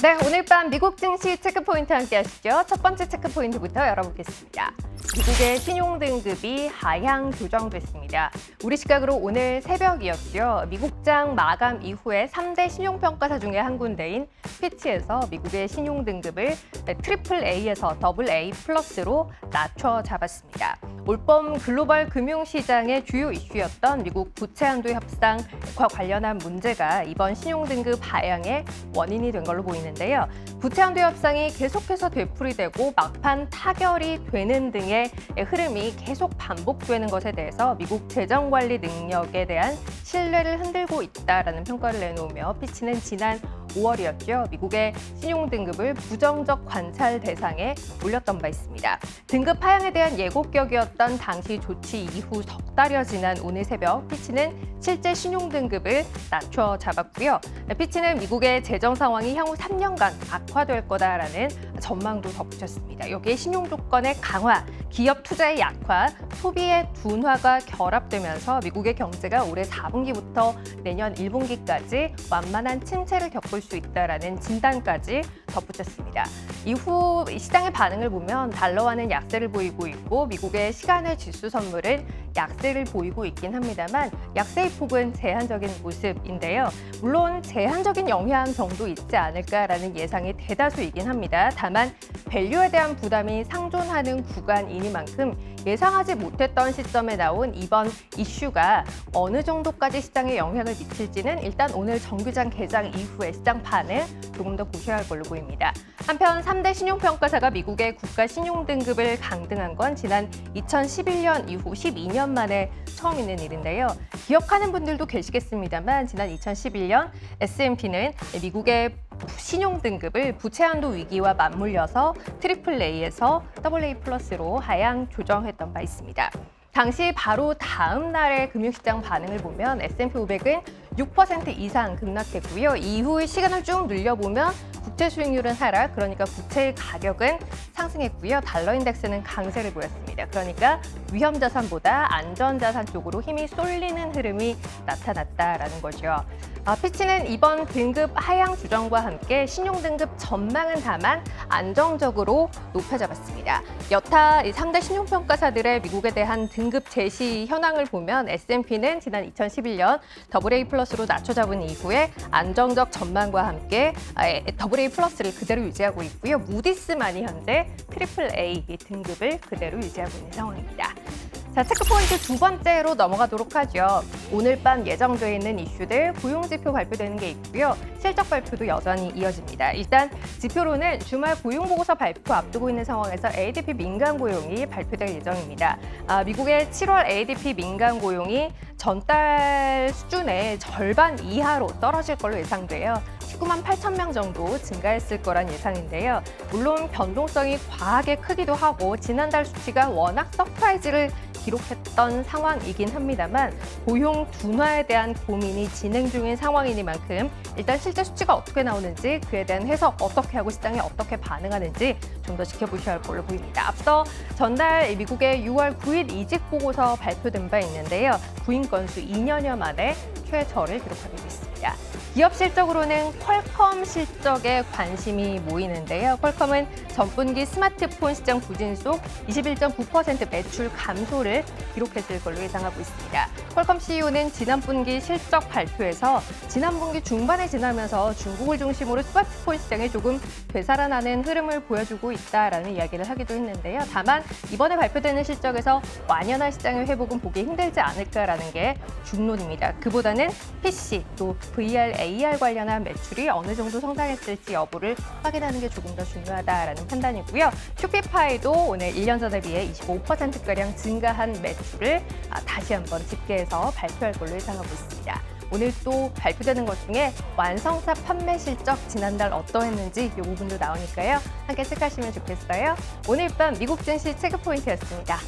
네, 오늘 밤 미국 증시 체크포인트 함께 하시죠. 첫 번째 체크포인트부터 열어보겠습니다. 미국의 신용등급이 하향 조정됐습니다. 우리 시각으로 오늘 새벽이었죠. 미국장 마감 이후에 3대 신용평가사 중에 한 군데인 피치에서 미국의 신용등급을 트리플 A에서 더블 A 플러스로 낮춰 잡았습니다. 올봄 글로벌 금융시장의 주요 이슈였던 미국 부채한도 협상과 관련한 문제가 이번 신용등급 하향의 원인이 된 걸로 보이는데요. 부채한도 협상이 계속해서 되풀이되고 막판 타결이 되는 등의 흐름이 계속 반복되는 것에 대해서 미국 재정관리 능력에 대한 신뢰를 흔들고 있다라는 평가를 내놓으며 피치는 지난 5월이었죠. 미국의 신용등급을 부정적 관찰 대상에 올렸던 바 있습니다. 등급 하향에 대한 예고격이었던 당시 조치 이후 석 달여 지난 오늘 새벽 피치는 실제 신용등급을 낮춰 잡았고요. 피치는 미국의 재정 상황이 향후 3년간 악화될 거다라는 전망도 덧붙였습니다. 여기에 신용 조건의 강화, 기업 투자의 약화, 소비의 둔화가 결합되면서 미국의 경제가 올해 4분기부터 내년 1분기까지 완만한 침체를 겪을 수 있다라는 진단까지 덧붙였습니다. 이후 시장의 반응을 보면 달러화는 약세를 보이고 있고 미국의 시간의 지수 선물은 약세를 보이고 있긴 합니다만 약세의 폭은 제한적인 모습인데요. 물론 제한적인 영향 정도 있지 않을까라는 예상이 대다수이긴 합니다. 다만 밸류에 대한 부담이 상존하는 구간이니만큼 예상하지 못했던 시점에 나온 이번 이슈가 어느 정도까지 시장에 영향을 미칠지는 일단 오늘 정규장 개장 이후에 시장 반응 조금 더 보셔야 할 걸로 보입니다. 한편 3대 신용평가사가 미국의 국가 신용등급을 강등한 건 지난 2011년 이후 12년 만에 처음 있는 일인데요. 기억하는 분들도 계시겠습니다만 지난 2011년 S&P는 미국의 신용등급을 부채한도 위기와 맞물려서 트리플 A에서 더블 A 플러스로 하향 조정했던 바 있습니다. 당시 바로 다음 날의 금융시장 반응을 보면 S&P 500은 6% 이상 급락했고요. 이후 시간을 쭉 늘려보면 국채 수익률은 하락, 그러니까 국채의 가격은 상승했고요. 달러 인덱스는 강세를 보였습니다. 그러니까 위험 자산보다 안전 자산 쪽으로 힘이 쏠리는 흐름이 나타났다라는 거죠. 피치는 이번 등급 하향 조정과 함께 신용등급 전망은 다만 안정적으로 높여잡았습니다. 여타 3대 신용평가사들의 미국에 대한 등급 제시 현황을 보면 S&P는 지난 2011년 더블 A 플러스로 낮춰잡은 이후에 안정적 전망과 함께 더블 A 플러스를 그대로 유지하고 있고요. 무디스만이 현재 트리플 A 등급을 그대로 유지하고 있는 상황입니다. 자, 체크포인트 두 번째로 넘어가도록 하죠. 오늘 밤 예정돼 있는 이슈들 고용지표 발표되는 게 있고요. 실적 발표도 여전히 이어집니다. 일단 지표로는 주말 고용보고서 발표 앞두고 있는 상황에서 ADP 민간 고용이 발표될 예정입니다. 미국의 7월 ADP 민간 고용이 전달 수준의 절반 이하로 떨어질 걸로 예상돼요. 19만 8천 명 정도 증가했을 거란 예상인데요. 물론 변동성이 과하게 크기도 하고 지난달 수치가 워낙 서프라이즈를 기록했던 상황이긴 합니다만 고용 둔화에 대한 고민이 진행 중인 상황이니만큼 일단 실제 수치가 어떻게 나오는지 그에 대한 해석 어떻게 하고 시장이 어떻게 반응하는지 좀 더 지켜보셔야 할 걸로 보입니다. 앞서 전날 미국의 6월 9일 이직 보고서 발표된 바 있는데요. 구인 건수 2년여 만에 최저를 기록하게 됐습니다. 기업 실적으로는 퀄컴 실적에 관심이 모이는데요. 퀄컴은 전분기 스마트폰 시장 부진 속 21.9% 매출 감소를 기록했을 걸로 예상하고 있습니다. 퀄컴 CEO는 지난 분기 실적 발표에서 지난 분기 중반에 지나면서 중국을 중심으로 스마트폰 시장이 조금 되살아나는 흐름을 보여주고 있다라는 이야기를 하기도 했는데요. 다만 이번에 발표되는 실적에서 완연한 시장의 회복은 보기 힘들지 않을까라는 게 중론입니다. 그보다는 PC 또 VR, AR 관련한 매출이 어느 정도 성장했을지 여부를 확인하는 게 조금 더 중요하다라는 판단이고요. 쇼피파이도 오늘 1년 전에 비해 25%가량 증가한 매출을 다시 한번 집계해서 발표할 걸로 예상하고 있습니다. 오늘 또 발표되는 것 중에 완성차 판매 실적 지난달 어떠했는지 이 부분도 나오니까요. 함께 체크하시면 좋겠어요. 오늘 밤 미국 증시 체크포인트였습니다.